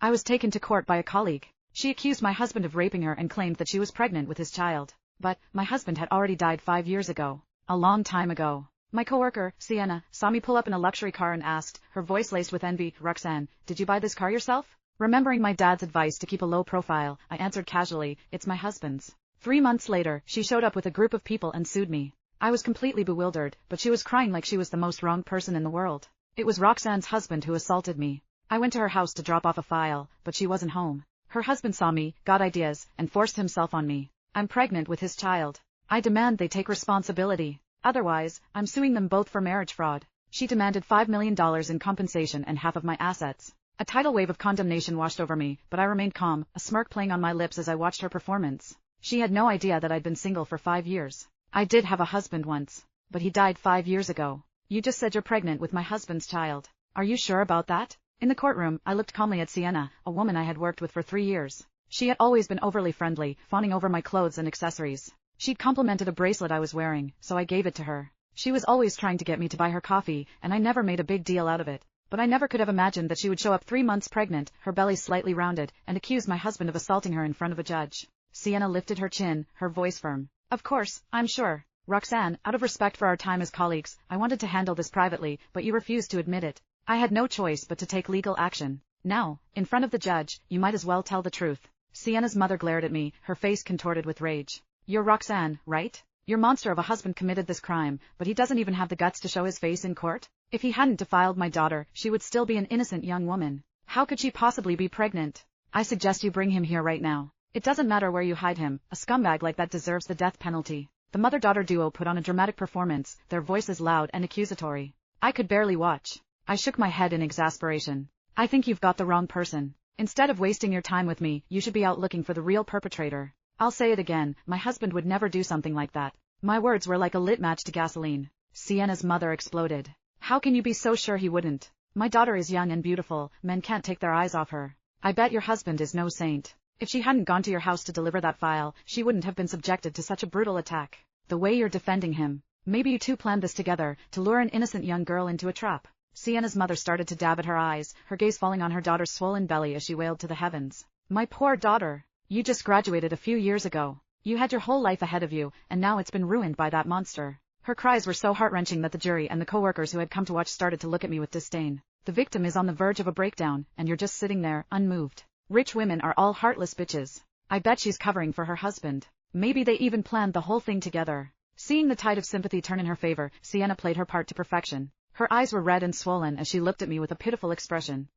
I was taken to court by a colleague. She accused my husband of raping her and claimed that she was pregnant with his child. But my husband had already died 5 years ago. A long time ago. My coworker, Sienna, saw me pull up in a luxury car and asked, her voice laced with envy, "Roxanne, did you buy this car yourself?" Remembering my dad's advice to keep a low profile, I answered casually, "It's my husband's." 3 months later, she showed up with a group of people and sued me. I was completely bewildered, but she was crying like she was the most wrong person in the world. It was Roxanne's husband who assaulted me. I went to her house to drop off a file, but she wasn't home. Her husband saw me, got ideas, and forced himself on me. I'm pregnant with his child. I demand they take responsibility. Otherwise, I'm suing them both for marriage fraud. She demanded $5 million in compensation and half of my assets. A tidal wave of condemnation washed over me, but I remained calm, a smirk playing on my lips as I watched her performance. She had no idea that I'd been single for 5 years. I did have a husband once, but he died 5 years ago. You just said you're pregnant with my husband's child. Are you sure about that? In the courtroom, I looked calmly at Sienna, a woman I had worked with for 3 years. She had always been overly friendly, fawning over my clothes and accessories. She'd complimented a bracelet I was wearing, so I gave it to her. She was always trying to get me to buy her coffee, and I never made a big deal out of it. But I never could have imagined that she would show up 3 months pregnant, her belly slightly rounded, and accuse my husband of assaulting her in front of a judge. Sienna lifted her chin, her voice firm. Of course, I'm sure. Roxanne, out of respect for our time as colleagues, I wanted to handle this privately, but you refused to admit it. I had no choice but to take legal action. Now, in front of the judge, you might as well tell the truth. Sienna's mother glared at me, her face contorted with rage. You're Roxanne, right? Your monster of a husband committed this crime, but he doesn't even have the guts to show his face in court? If he hadn't defiled my daughter, she would still be an innocent young woman. How could she possibly be pregnant? I suggest you bring him here right now. It doesn't matter where you hide him, a scumbag like that deserves the death penalty. The mother-daughter duo put on a dramatic performance, their voices loud and accusatory. I could barely watch. I shook my head in exasperation. I think you've got the wrong person. Instead of wasting your time with me, you should be out looking for the real perpetrator. I'll say it again, my husband would never do something like that. My words were like a lit match to gasoline. Sienna's mother exploded. How can you be so sure he wouldn't? My daughter is young and beautiful, men can't take their eyes off her. I bet your husband is no saint. If she hadn't gone to your house to deliver that file, she wouldn't have been subjected to such a brutal attack. The way you're defending him. Maybe you two planned this together, to lure an innocent young girl into a trap. Sienna's mother started to dab at her eyes, her gaze falling on her daughter's swollen belly as she wailed to the heavens. My poor daughter. You just graduated a few years ago. You had your whole life ahead of you, and now it's been ruined by that monster. Her cries were so heart-wrenching that the jury and the co-workers who had come to watch started to look at me with disdain. The victim is on the verge of a breakdown, and you're just sitting there, unmoved. Rich women are all heartless bitches. I bet she's covering for her husband. Maybe they even planned the whole thing together. Seeing the tide of sympathy turn in her favor, Sienna played her part to perfection. Her eyes were red and swollen as she looked at me with a pitiful expression.